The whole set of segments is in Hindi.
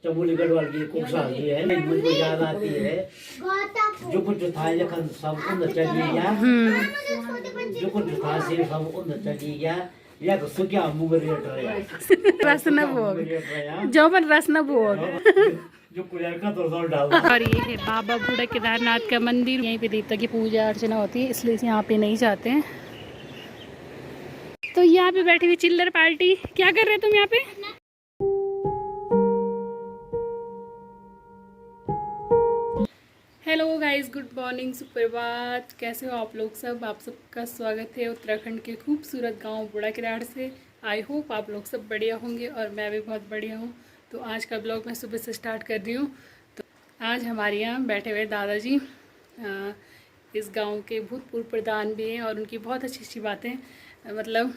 चमोली गढ़वाल की कुछ साल की है, मुझको याद आती है जो कुछ था जखन सब उन चली गया, जो कुछ था से सब उन चली गया या तो सुक्या मुगरेट रहा रस न भोग जो मन रस न भोग जो कुलियर का तो डाल। और ये है बाबा बूढ़ा केदारनाथ का मंदिर। यहीं पे देवता की पूजा अर्चना होती है, इसलिए यहाँ पे नहीं जाते हैं। तो यहाँ पे बैठी हुई चिल्लर पार्टी, क्या कर रहे हो तुम यहाँ पे? हेलो गाइस, गुड मॉर्निंग, सुप्रभात। कैसे हो आप लोग सब? आप सबका स्वागत है उत्तराखंड के खूबसूरत गांव बूढ़ा केदार से। आई होप आप लोग सब बढ़िया होंगे और मैं भी बहुत बढ़िया हूँ। तो आज का ब्लॉग मैं सुबह से स्टार्ट कर रही हूँ। तो आज हमारे यहाँ बैठे हुए दादाजी इस गांव के भूतपूर्व प्रधान भी हैं और उनकी बहुत अच्छी अच्छी बातें मतलब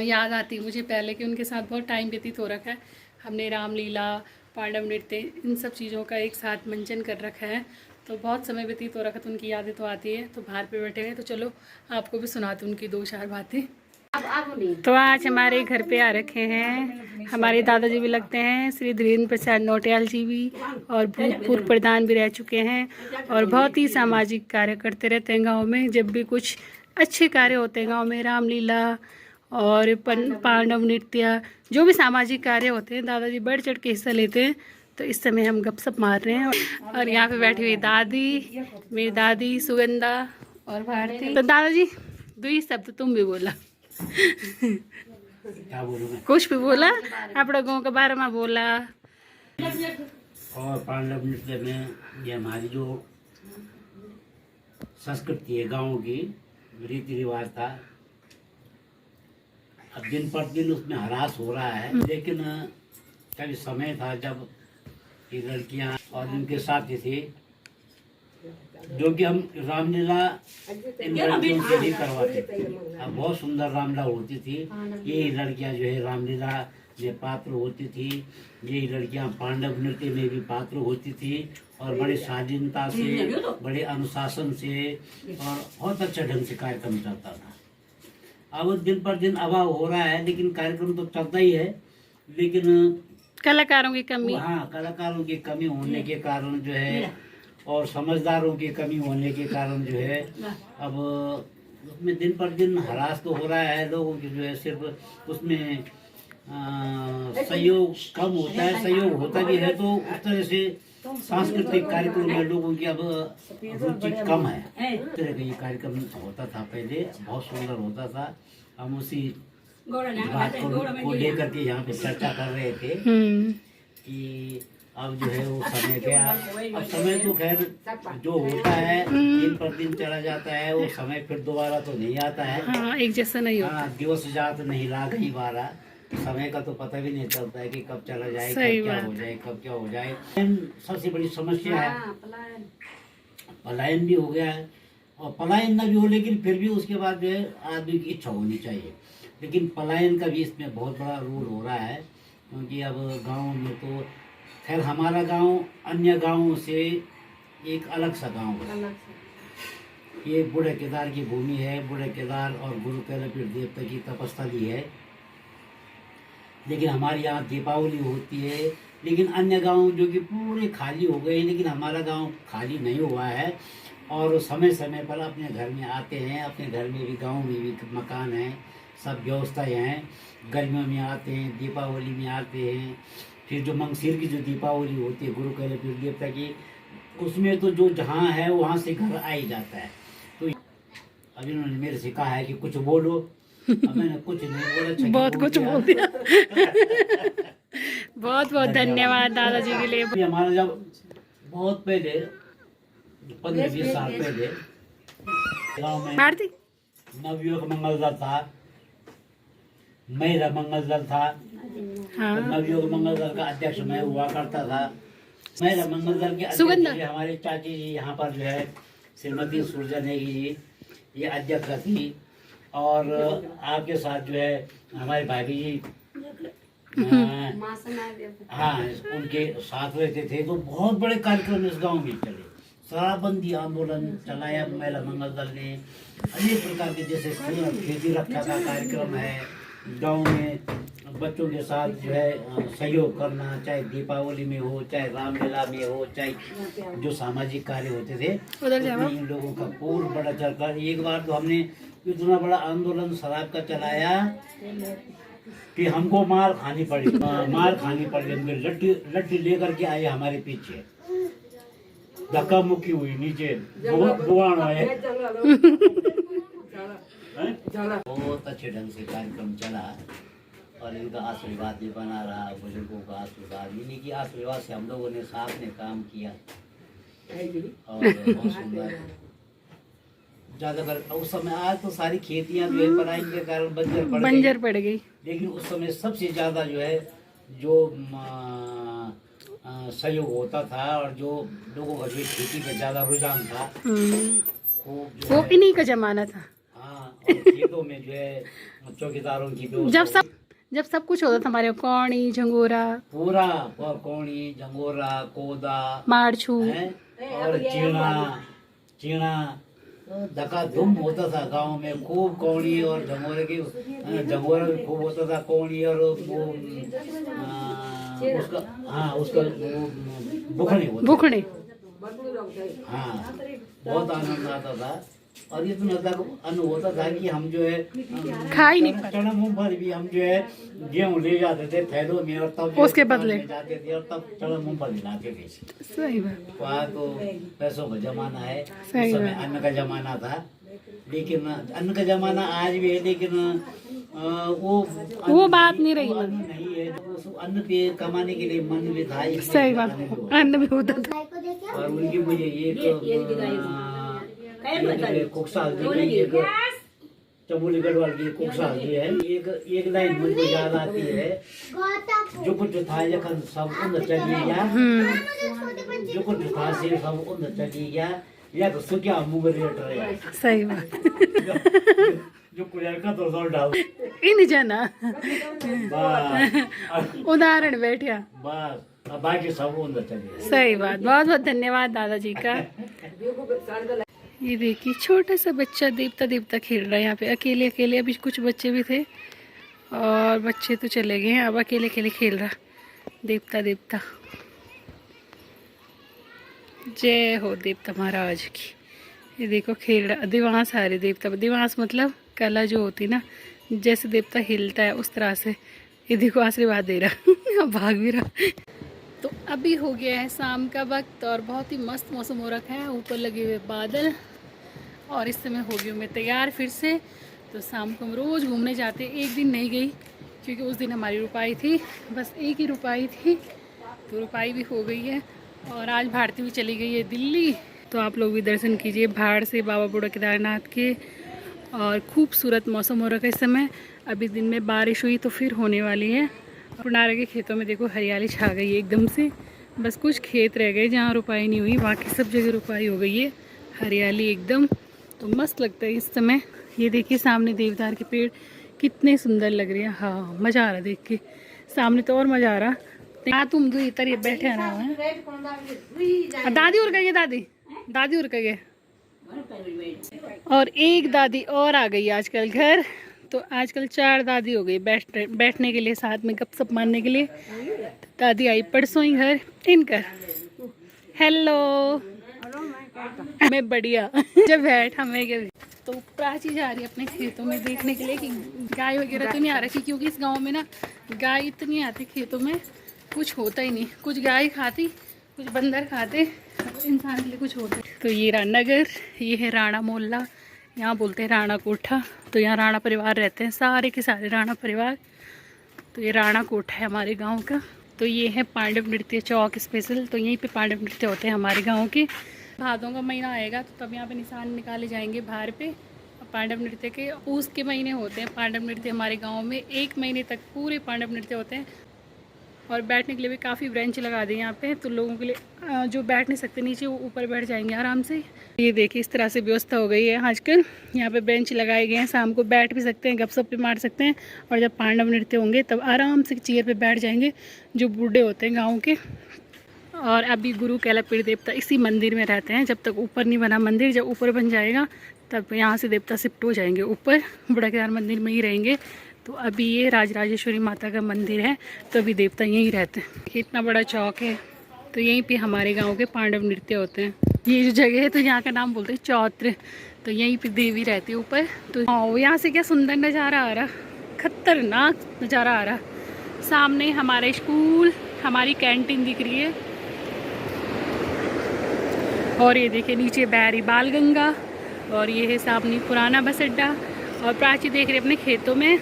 याद आती मुझे पहले कि उनके साथ बहुत टाइम व्यतीत हो रखा है। हमने रामलीला, पांडव नृत्य, इन सब चीज़ों का एक साथ मंचन कर रखा है, तो बहुत समय व्यतीत हो रखा, तो उनकी यादें तो आती है। तो बाहर पे बैठे हुए, तो चलो आपको भी सुनाती हूँ उनकी दो चार बातें। तो आज हमारे घर पे आ रखे हैं हमारे दादाजी भी लगते हैं, श्री धीरेन्द्र प्रसाद नौटियाल जी भी, और भूतपूर्व प्रधान भी रह चुके हैं और बहुत ही सामाजिक कार्य करते रहते हैं गाँव में। जब भी कुछ अच्छे कार्य होते हैं गाँव में, रामलीला और पांडव नृत्य, जो भी सामाजिक कार्य होते हैं, दादाजी बढ़ चढ़ के हिस्सा लेते हैं। तो इस समय हम गपशप मार रहे हैं और यहाँ पे बैठी हुई दादी, मेरी दादी सुगंधा और भारती। तो दादाजी दो ही शब्द तुम भी बोला क्या बोलूं मैं? कुछ भी बोला, अपने गाँव के बारे में बोला। और पांडव नृत्य में ये हमारी जो संस्कृति है गाँव की, रीति रिवाज था, अब दिन पर दिन उसमें ह्रास हो रहा है। लेकिन कभी समय था जब ये लड़कियां और इनके साथी थे, जो कि हम रामलीला इन लड़कियों से ही करवाते थे। अब बहुत सुंदर रामलीला होती थी। ये लड़कियां जो है रामलीला में पात्र होती थी, ये लड़कियां पांडव नृत्य में भी पात्र होती थी और बड़ी शालीनता से, बड़े अनुशासन से और बहुत अच्छा ढंग से कार्यक्रम चलता था। अब दिन पर दिन अभाव हो रहा है, लेकिन कार्यक्रम तो चलता ही है, लेकिन कलाकारों की कमी, हाँ, कलाकारों की कमी होने के कारण जो है और समझदारों की कमी होने के कारण जो है अब उसमें दिन पर दिन ह्रास तो हो रहा है लोगों की, जो है सिर्फ उसमें सहयोग कम होता है। सहयोग होता भी है तो उस तरह से सांस्कृतिक कार्यक्रम में लोगों की अब रुचि कम है। इस तरह का ये कार्यक्रम होता था पहले, बहुत सुंदर होता था। हम उसी बात को लेकर के यहाँ पे चर्चा कर रहे थे कि अब जो है वो समय गया। अब समय तो खैर जो होता है दिन पर दिन चला जाता है, वो समय फिर दोबारा तो नहीं आता है। हाँ, एक जैसा नहीं होता। दिवस जात नहीं लाग ही बारा, समय का तो पता भी नहीं चलता है कि कब चला जाए, कब क्या हो जाए, कब क्या हो जाए। सबसे बड़ी समस्या है पलायन भी हो गया है, और पलायन ना भी हो लेकिन फिर भी उसके बाद जो है आदमी की इच्छा होनी चाहिए। लेकिन पलायन का भी इसमें बहुत बड़ा रोल हो रहा है, क्योंकि अब गाँव में तो खैर हमारा गांव अन्य गांवों से एक अलग सा गांव है। ये बूढ़े केदार की भूमि है, बूढ़े केदार और गुरु कैलापीठ देवता की तपस्थली है। लेकिन हमारे यहाँ दीपावली होती है, लेकिन अन्य गांव जो कि पूरे खाली हो गए, लेकिन हमारा गांव खाली नहीं हुआ है और समय समय पर अपने घर में आते हैं। अपने घर में भी, गांव में भी मकान है, सब व्यवस्थाएं हैं। गर्मियों में आते हैं, दीपावली में आते हैं। फिर जो मंगसिर की जो दीपावली होती है गुरु कैलापीठ देवता की, उसमें तो जो जहाँ है वहाँ से घर आ ही जाता है। तो अभी उन्होंने मेरे से कहा है कि कुछ बोलो, अब मैंने कुछ नहीं बोला, बहुत कुछ बोल दिया बहुत बहुत धन्यवाद दादाजी के लिए। हमारा जब बहुत पहले 15-20 साल पहले गाँव में नवयुवक मंगल दल था, महिला मंगल दल था। हाँ। तो नवयुवक मंगल दल का अध्यक्ष मैं हुआ करता था। महिला मंगल दल के अध्यक्ष हमारे चाची जी यहाँ पर जो है श्रीमती सुरजा नेगी जी, ये अध्यक्ष थी। और आपके साथ जो है हमारे भाभी जी हाँ उनके साथ रहते थे। तो बहुत बड़े कार्यक्रम इस गांव में चले, शराबबंदी आंदोलन चलाया महिला मंगल दल ने, अनेक प्रकार के जैसे खेती रक्षा का कार्यक्रम है गांव में, बच्चों के साथ जो है सहयोग करना, चाहे दीपावली में हो, चाहे रामलीला में हो, चाहे जो सामाजिक कार्य होते थे उसमें इन लोगों का पूर्ण बड़ा चढ़कर। एक बार तो हमने इतना बड़ा आंदोलन शराब का चलाया कि हमको मार खानी पड़ी, हमको लट्ठी लेकर के आए हमारे पीछे, धक्का मुक्की हुई, नीचे बुआन आए। बहुत अच्छे ढंग से कार्यक्रम चला और इनका आशीर्वाद भी बना रहा, बुजुर्गों का आशीर्वाद, इन्हीं की आशीर्वाद से हम लोगों ने साथ में काम किया और बहुत सुंदर। ज्यादातर उस समय, आज तो सारी खेतियां जो है पराई के कारण बंजर पड़ गई, लेकिन उस समय सबसे ज्यादा जो है जो सहयोग होता था और जो लोगों का जो खेती पे ज्यादा रुझान था, खूब वो इन्हीं का जमाना था। हाँ, और खेतों में जो है चौकीदारों की जब सब कुछ होता था हमारे, कौड़ी झंगोरा, पूरा कौड़ी झंगोरा, कोदा, मारछू और चीना धक्का धुम होता था गांव में, खूब कौड़ी और झंगोरा भी खूब होता था, कौड़ी और वो उसका बुखने हाँ, बहुत आनंद आता था। और इतना तक अन्न होता था कि हम जो है खा ही नहीं पाते, चना मूंगफली भी हम जो है गेहूँ ले जाते थे थैलों में और तब उसके बदले जाते थे और तब चना मूंगफली लाते थे। सही बात। वहाँ तो पैसों का जमाना है, उस समय अन्न का जमाना था, लेकिन अन्न का जमाना आज भी है, लेकिन वो बात नहीं रही, नहीं है। तो अन्न पे कमाने के लिए मन भी था, सही बात, अन्न भी होता था। और उनकी मुझे एक कुकसाल जी, एक चमोली गढ़वाल की कुकसाल जी है, एक लाइन मुझे याद आती है, जो कुछ था जखन सब उन चली गया, जो कुछ था से सब उन चली गया, या तो सुखिया मुंह रेट रहे। सही बात। जो कुरियर का तो डाल इन जना उदाहरण बैठा बस, बाकी सब उन चली। सही बात, बहुत बहुत धन्यवाद दादाजी का। ये देखिए छोटा सा बच्चा देवता खेल रहा है यहाँ पे, अकेले अकेले। अभी कुछ बच्चे भी थे और बच्चे तो चले गए हैं, अब अकेले अकेले खेल रहा देवता। जय हो देवता महाराज की। ये देखो खेल रहा, दिवास आ रही देवता, दिवास मतलब कला जो होती ना, जैसे देवता हिलता है उस तरह से। ये देखो आशीर्वाद दे रहा भाग भी रहा। तो अभी हो गया है शाम का वक्त और बहुत ही मस्त मौसम हो रखा है, ऊपर लगे हुए बादल, और इस समय हो गई हूँ मैं तैयार फिर से। तो शाम को हम रोज़ घूमने जाते, एक दिन नहीं गई क्योंकि उस दिन हमारी रुपाई थी, बस एक ही रुपाई थी, तो रुपाई भी हो गई है। और आज भारती भी चली गई है दिल्ली, तो आप लोग भी दर्शन कीजिए भाड़ से बाबा बूढ़ा केदारनाथ के। और खूबसूरत मौसम हो रखा है इस समय, अभी दिन में बारिश हुई तो फिर होने वाली है। पुनारे के खेतों में देखो हरियाली छा गई है एकदम से, बस कुछ खेत रह गए जहाँ रुपाई नहीं हुई, बाकी सब जगह रुपाई हो गई है, हरियाली एकदम। तो मस्त लगता है इस समय। ये देखिए सामने देवदार के पेड़ कितने सुंदर लग रहे हैं, हाँ मज़ा आ रहा है देख के, सामने तो और मज़ा आ रहा। हाँ तुम दो इधर ये बैठे रहा है। दादी उड़ गई, दादी उड़ गई, और एक दादी और आ गई आजकल घर। तो आजकल 4 दादी हो गई बैठने के लिए, साथ में गपशप मारने के लिए। दादी आई परसों ही घर इनकर। हेलो मैं बढ़िया जब बैठा मैं। तो प्राची जा रही है अपने खेतों में देखने के लिए कि गाय वगैरह तो नहीं आ रखी, क्योंकि इस गांव में ना गाय इतनी आती खेतों में, कुछ होता ही नहीं, कुछ गाय खाती, कुछ बंदर खाते, इंसान के लिए कुछ होता है। तो ये रामनगर, ये है राणा मोहल्ला, यहाँ बोलते हैं राणा कोठा। तो यहाँ राणा परिवार रहते हैं, सारे के सारे राणा परिवार। तो ये राणा कोठा है हमारे गांव का। तो ये है पांडव नृत्य चौक स्पेशल, तो यहीं पे पांडव नृत्य होते हैं हमारे गांव के। भादों का महीना आएगा तो तब यहाँ पे निशान निकाले जाएंगे बाहर पे पांडव नृत्य के। पूस के महीने होते हैं पांडव नृत्य हमारे गाँव में, 1 महीने तक पूरे पांडव नृत्य होते हैं। और बैठने के लिए भी काफ़ी ब्रेंच लगा दी यहाँ पे, तो लोगों के लिए जो बैठ नहीं सकते नीचे वो ऊपर बैठ जाएंगे आराम से। ये देखिए इस तरह से व्यवस्था हो गई है आजकल, यहाँ पे बेंच लगाए गए हैं, शाम को बैठ भी सकते हैं, गपशप भी मार सकते हैं। और जब पांडव नृत्य होंगे तब आराम से चेयर पे बैठ जाएंगे जो बूढ़े होते हैं गाँव के। और अभी गुरु कैलापीड़ देवता इसी मंदिर में रहते हैं, जब तक ऊपर नहीं बना मंदिर, जब ऊपर बन जाएगा तब यहाँ से देवता शिफ्ट हो जाएंगे ऊपर, बूढ़ा केदार मंदिर में ही रहेंगे। तो अभी ये राजराजेश्वरी माता का मंदिर है, तो अभी देवता यहीं रहते हैं। इतना बड़ा चौक है, तो यहीं पे हमारे गांव के पांडव नृत्य होते हैं। ये जो जगह है तो यहाँ का नाम बोलते हैं चौत्र, तो यहीं पे देवी रहती है ऊपर। तो हाँ, यहाँ से क्या सुंदर नज़ारा आ रहा, खतरनाक नज़ारा आ रहा। सामने हमारा स्कूल, हमारी कैंटीन दिख रही है, और ये देखिए नीचे बैरी बाल गंगा, और ये है सामने पुराना बस अड्डा। और प्राची देख रहे अपने खेतों में,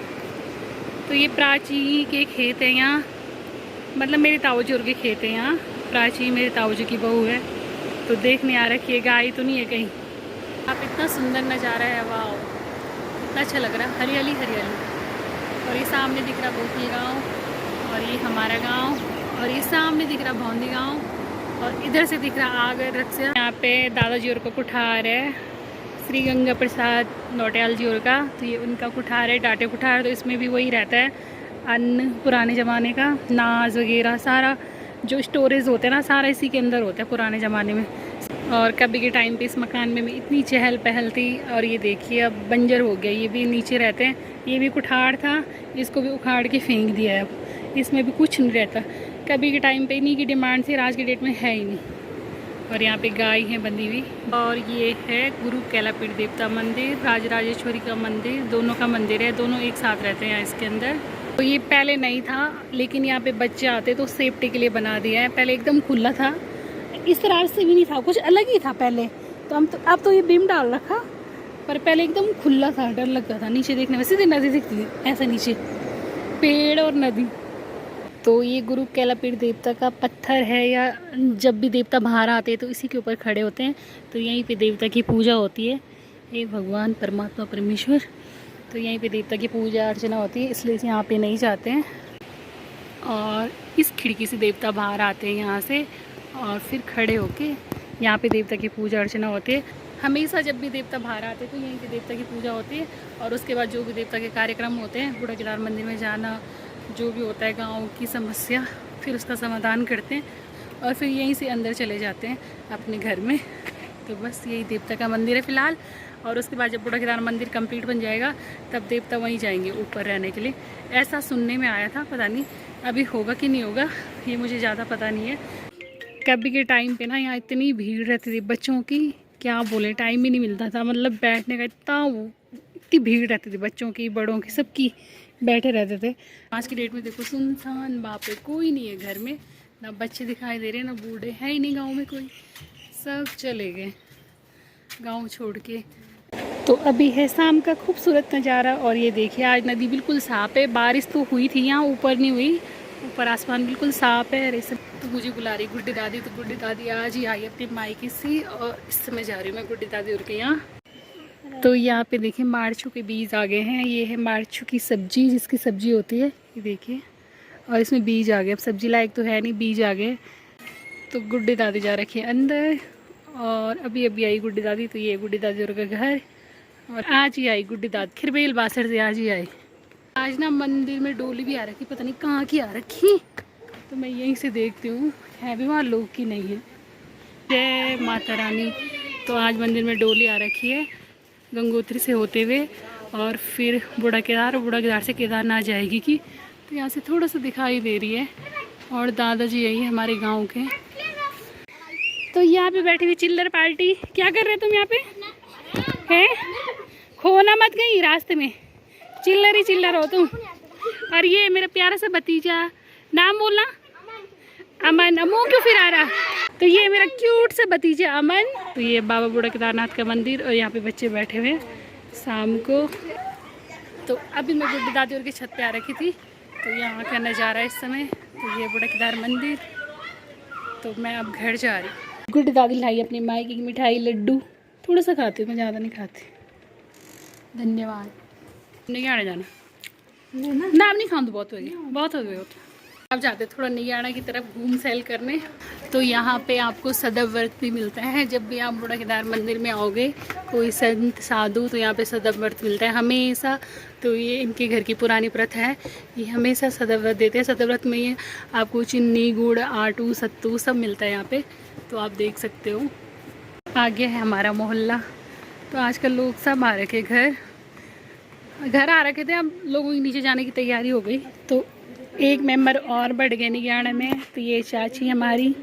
तो ये प्राची के खेत है यहाँ, मतलब मेरे ताऊजी और के खेत है यहाँ। प्राची मेरे ताऊजी की बहू है, तो देखने आ रखी है, गाय तो नहीं है कहीं। आप इतना सुंदर नज़ारा है, वाह इतना अच्छा लग रहा है, हरियाली हरियाली। और ये सामने दिख रहा बोखी गाँव, और ये हमारा गाँव, और ये सामने दिख रहा भौंदी गाँव, और इधर से दिख रहा आगर रक्सिया। यहाँ पे दादाजी और का कुठार है, श्री गंगा प्रसाद नौटियाल जी और का, तो ये उनका कुठार है, डाटे कुठार। तो इसमें भी वही रहता है, अन्न पुराने ज़माने का, नाज वगैरह सारा जो स्टोरेज होता है ना, सारा इसी के अंदर होता है पुराने ज़माने में। और कभी के टाइम पे इस मकान में इतनी चहल पहल थी, और ये देखिए अब बंजर हो गया, ये भी नीचे रहते हैं। ये भी कुठार था, इसको भी उखाड़ के फेंक दिया है, अब इसमें भी कुछ नहीं रहता। कभी के टाइम पे इन्हीं की डिमांड से, आज के डेट में है ही नहीं। और यहाँ पे गाय है बंधी हुई। और ये है गुरु कैलापीठ देवता मंदिर, राजराजेश्वरी का मंदिर, दोनों का मंदिर है, दोनों एक साथ रहते हैं यहाँ इसके अंदर। तो ये पहले नहीं था, लेकिन यहाँ पे बच्चे आते तो सेफ्टी के लिए बना दिया है। पहले एकदम खुला था, इस तरह से भी नहीं था, कुछ अलग ही था पहले। तो अब तो ये बीम डाल रखा, पर पहले एकदम खुला था, डर लगता था। नीचे देखने में सीधी नदी दिखती थी, ऐसा नीचे पेड़ और नदी। तो ये गुरु कैलापीठ देवता का पत्थर है, या जब भी देवता बाहर आते हैं तो इसी के ऊपर खड़े होते हैं। तो यहीं पे देवता की पूजा होती है, ये भगवान परमात्मा परमेश्वर, तो यहीं पे देवता की पूजा अर्चना होती है, इसलिए यहाँ पे नहीं जाते हैं। और इस खिड़की से देवता बाहर आते हैं यहाँ से, और फिर खड़े होके यहाँ पे देवता की पूजा अर्चना होती है। हमेशा जब भी देवता बाहर आते हैं तो यहीं पे देवता की पूजा होती है। और उसके बाद जो भी देवता के कार्यक्रम होते हैं, बूढ़ा केदार मंदिर में जाना, जो भी होता है गाँव की समस्या, फिर उसका समाधान करते हैं, और फिर यहीं से अंदर चले जाते हैं अपने घर में। तो बस यही देवता का मंदिर है फ़िलहाल। और उसके बाद जब बूढ़ा केदार मंदिर कंप्लीट बन जाएगा, तब देवता वहीं जाएंगे ऊपर रहने के लिए, ऐसा सुनने में आया था। पता नहीं अभी होगा कि नहीं होगा, ये मुझे ज़्यादा पता नहीं है। कभी के टाइम पे ना यहाँ इतनी भीड़ रहती थी बच्चों की, क्या बोले, टाइम ही नहीं मिलता था, मतलब बैठने का इतनी भीड़ रहती थी, बच्चों की बड़ों की सबकी बैठे रहते थे। आज की डेट में देखो सुनसान, बाप रे कोई नहीं है घर में, ना बच्चे दिखाई दे रहे, ना बूढ़े, है ही नहीं गाँव में कोई, सब चले गए गाँव छोड़ के। तो अभी है शाम का खूबसूरत नज़ारा, और ये देखिए आज नदी बिल्कुल साफ है। बारिश तो हुई थी यहाँ, ऊपर नहीं हुई, ऊपर आसमान बिल्कुल साफ है। अरे सब तो मुझे बुला रही गुड्डी दादी, तो गुड्डी दादी आज ही आई अपनी मायके से, और इस समय जा रही हूँ मैं गुड्डी दादी और के यहाँ। तो यहाँ पे देखिए मार्चू के बीज आ गए हैं, ये है मार्चू की सब्जी, जिसकी सब्जी होती है, ये देखिए, और इसमें बीज आ गए। अब सब्जी लायक तो है नहीं, बीज आ गए। तो गुड्डी दादी जा रखी है अंदर, और अभी अभी आई गुड्डी दादी, तो ये गुड्डी दादी और का घर। और आज ही आई गुड्डी दादी खिरबेल बासर से, आज ही आई। आज ना मंदिर में डोली भी आ रखी, पता नहीं कहाँ की आ रखी, तो मैं यहीं से देखती हूँ है भी वहाँ लोग की नहीं है। जय माता रानी। तो आज मंदिर में डोली आ रखी है गंगोत्री से होते हुए, और फिर बूढ़ा केदार से केदारनाथ जाएगी की, तो यहाँ से थोड़ा सा दिखाई दे रही है। और दादाजी यही है हमारे गांव के। तो यहाँ पे बैठी हुई चिल्लर पार्टी, क्या कर रहे तुम यहाँ पे हैं? खोना मत कहीं रास्ते में, चिल्लर ही चिल्लर हो तुम। और ये मेरा प्यारा सा भतीजा, नाम बोलना, अमन। मुँह क्यों फिरा रहा? तो ये मेरा क्यूट सा भतीजा अमन। तो ये बाबा बूढ़ा केदारनाथ का मंदिर, और यहाँ पे बच्चे बैठे हुए शाम को। तो अभी मैं गुड्डी दादी और की छत पे आ रखी थी, तो यहाँ का नज़ारा इस समय। तो ये बूढ़ा केदार मंदिर। तो मैं अब घर जा रही हूँ। गुड्डी दादी लाई अपनी मायके की मिठाई, लड्डू, थोड़ा सा खाती हूँ मैं, ज़्यादा नहीं खाती। धन्यवाद। नहीं आने जाना ना, अब नहीं खाऊँ तो बहुत हो गया, बहुत हो गया। अब जाते थोड़ा नियाड़ा की तरफ घूम सैल करने। तो यहाँ पे आपको सदैव व्रत भी मिलता है, जब भी आप बूढ़ा केदार मंदिर में आओगे, कोई संत साधु, तो यहाँ पे सदैव व्रत मिलता है हमेशा। तो ये इनके घर की पुरानी प्रथा है, ये हमेशा सदैव व्रत देते हैं। सदैव व्रत में ये आपको चीनी, गुड़, आटू, सत्तू सब मिलता है यहाँ पे, तो आप देख सकते हो। आगे है हमारा मोहल्ला। तो आजकल लोग सब आ रखे घर, घर आ रखे थे, अब लोगों की नीचे जाने की तैयारी हो गई। तो एक मेंबर और बढ़ गए निगाह में। तो ये चाची हमारी।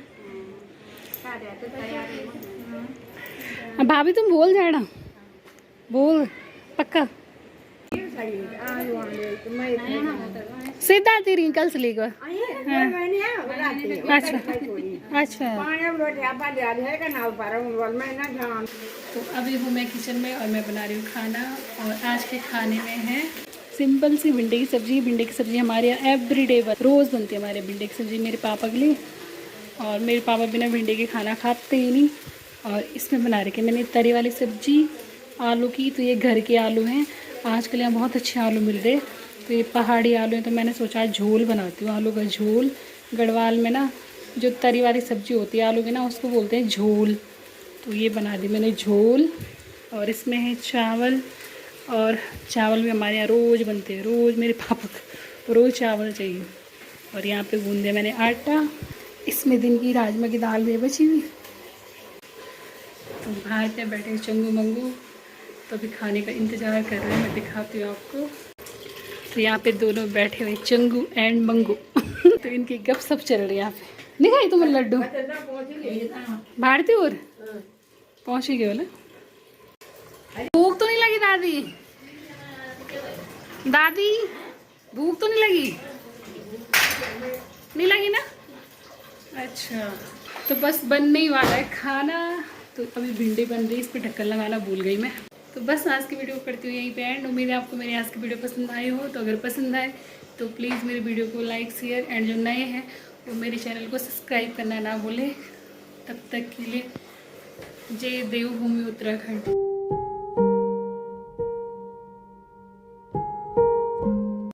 अब भाभी तुम बोल जाना, बोल पक्का। सीधा तेरी कल से लेकर। अच्छा अच्छा। तो अभी हूँ मैं किचन में और मैं बना रही हूँ खाना। और आज के खाने में है सिंपल सी भिंडी की सब्जी। भिंडी की सब्जी हमारे यहाँ एवरीडे रोज़ बनती है हमारे भिंडी की सब्जी मेरे पापा के लिए। और मेरे पापा बिना भिंडी के खाना खाते ही नहीं। और इसमें बना रखी मैंने तरी वाली सब्जी आलू की। तो ये घर के आलू हैं, आजकल यहाँ बहुत अच्छे आलू मिल रहे। तो ये पहाड़ी आलू हैं। तो मैंने सोचा आज झोल बनाती हूँ, आलू का झोल। गढ़वाल में ना जो तरी वाली सब्जी होती है आलू की ना, उसको बोलते हैं झोल। तो ये बना दी मैंने झोल। और इसमें है चावल। और चावल भी हमारे यहाँ रोज़ बनते हैं, रोज़ मेरे पापा को रोज़ चावल चाहिए। और यहाँ पे गूंद दिया मैंने आटा। इसमें दिन की राजमा की दाल भी बची हुई। तो बाहर पे बैठे चंगू मंगू, तो अभी खाने का इंतज़ार कर रहे हैं। मैं दिखाती हूँ आपको। तो यहाँ पे दोनों बैठे हुए चंगू एंड मंगू तो इनकी गपशप चल रही है यहाँ पे। दिखाई तुम्हें लड्डू भारती और पहुँच ही गए बोले। भूख तो नहीं लगी दादी? दादी भूख तो नहीं लगी? नहीं लगी ना? अच्छा। तो बस बनने ही वाला है खाना। तो अभी भिंडी बन रही है, इस पर ढक्कन लगाना भूल गई मैं। तो बस आज की वीडियो करती हूँ यहीं पे एंड। उम्मीद है आपको मेरी आज की वीडियो पसंद आई हो। तो अगर पसंद आए तो प्लीज़ मेरी वीडियो को लाइक शेयर एंड जो नए हैं वो मेरे चैनल को सब्सक्राइब करना ना भूलें। तब तक के लिए जय देवभूमि उत्तराखंड।